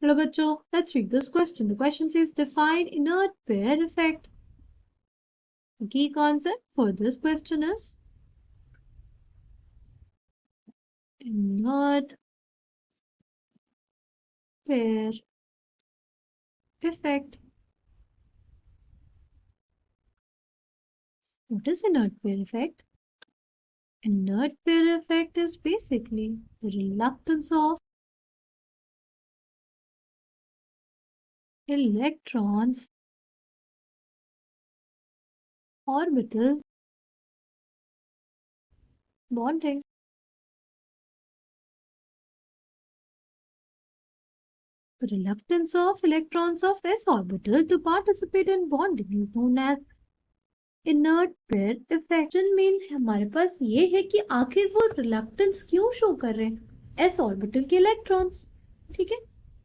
Hello बच्चों, let's read this question. The question says define inert pair effect. The key concept for this question is inert pair effect. What is inert pair effect? Inert pair effect is basically the reluctance of electrons orbital bonding. The reluctance of electrons of s orbital to participate in bonding is known as inert pair effect main हमारे पास ये है कि आखिर वो reluctance क्यों show कर रहे हैं एस ऑर्बिटल के इलेक्ट्रॉन्स। ठीक है,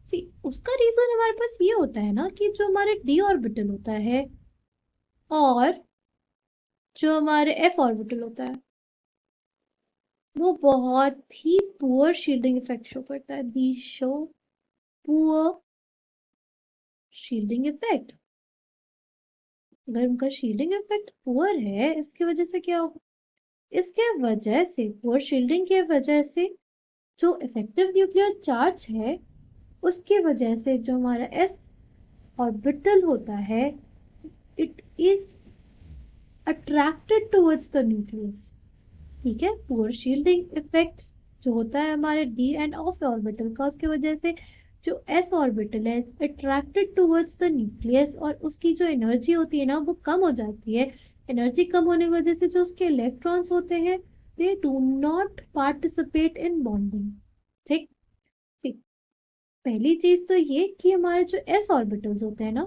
सी उसका रीजन हमारे पास ये होता है ना कि जो हमारे डी ऑर्बिटल होता है और जो हमारे एफ ऑर्बिटल होता है वो बहुत ही पुअर शील्डिंग इफेक्ट शो करता है। दी शो पुअर शील्डिंग इफेक्ट। अगर उनका शील्डिंग इफेक्ट पुअर है इसकी वजह से क्या होगा, इसके वजह से पुअर शील्डिंग की वजह से जो इफेक्टिव न्यूक्लियर चार्ज है उसकी वजह से जो हमारा एस ऑर्बिटल होता है it is attracted towards the nucleus. ठीक है, पुअर शील्डिंग इफेक्ट जो होता है हमारे डी एंड ऑफ ऑर्बिटल का उसकी वजह से जो एस ऑर्बिटल है अट्रैक्टेड टुवर्ड्स द न्यूक्लियस और उसकी जो एनर्जी होती है ना वो कम हो जाती है। एनर्जी कम होने की वजह से जो उसके इलेक्ट्रॉन्स होते हैं they do not participate in bonding. ठीक, ठीक। पहली चीज तो ये कि हमारे जो एस ऑर्बिटल्स होते हैं ना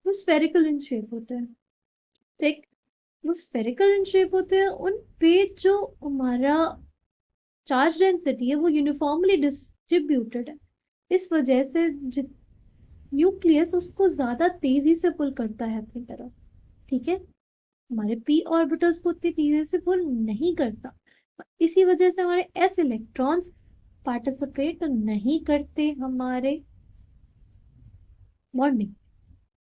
वो स्फेरिकल इन शेप होते हैं। ठीक, वो स्फेरिकल इन शेप होते हैं, उन पे जो हमारा चार्ज डेंसिटी है वो यूनिफॉर्मली डिस्ट्रीब्यूटेड है। इस वजह से न्यूक्लियस उसको ज्यादा तेजी से पुल करता है अपनी तरफ। ठीक है, हमारे पी ऑर्बिटल्स को उतनी तेजी से पुल नहीं करता। इसी वजह से हमारे एस इलेक्ट्रॉन्स पार्टिसिपेट नहीं करते हमारे बॉन्डिंग।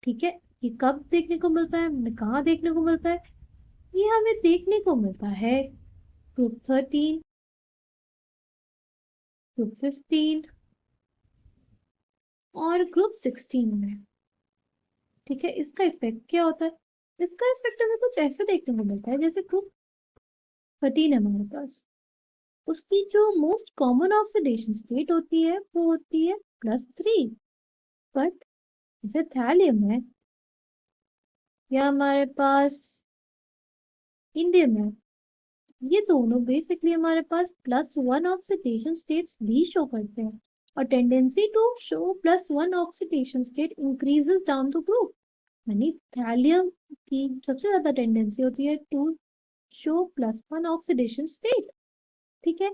ठीक है, ये कब देखने को मिलता है, हमें कहाँ देखने को मिलता है, ये हमें देखने को मिलता है ग्रुप 13, ग्रुप 15 और ग्रुप 16 में। ठीक है, इसका इफेक्ट क्या होता है, इसका इफेक्ट हमें कुछ ऐसे देखने को मिलता है जैसे ग्रुप 13 है हमारे पास, उसकी जो मोस्ट कॉमन ऑक्सीडेशन स्टेट होती है वो होती है +3। बट जैसे थैलियम है या हमारे पास इंडियम है, ये दोनों बेसिकली हमारे पास +1 ऑक्सीडेशन स्टेट्स भी शो करते हैं और tendency to show +1 oxidation state increases down the group. यानी थैलियम की सबसे ज्यादा टेंडेंसी होती है टू शो +1 ऑक्सीडेशन स्टेट। ठीक है,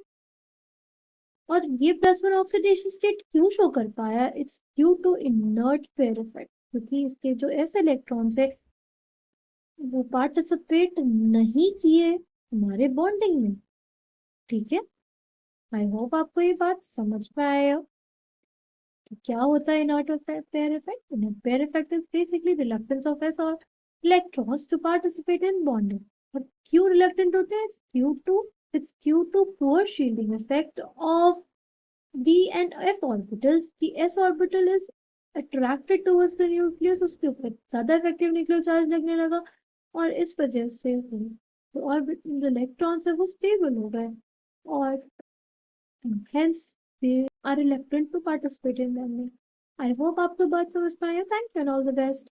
और ये +1 ऑक्सीडेशन स्टेट क्यों शो कर पाया, it's due to inert pair effect, क्योंकि इसके जो एस इलेक्ट्रॉन्स है वो पार्टिसिपेट नहीं किए हमारे बॉन्डिंग में। ठीक है, आई होप आपको ये बात समझ में आया हो कि क्या होता है inert pair effect. Inert pair effect is basically reluctance of s और electrons to participate in bonding. और क्यों रिलक्टेंट होते हैं, it's due to poor shielding effect of d and f orbitals। the s orbital is attracted towards the nucleus, उसके ऊपर ज्यादा effective nuclear charge लगने लगा और इस वजह से जो ऑर्बिटल इलेक्ट्रॉन्स है वो स्टेबल हो गए और hence they are reluctant to participate in them। I hope आपको बात समझ में आया। Thank you and all the best.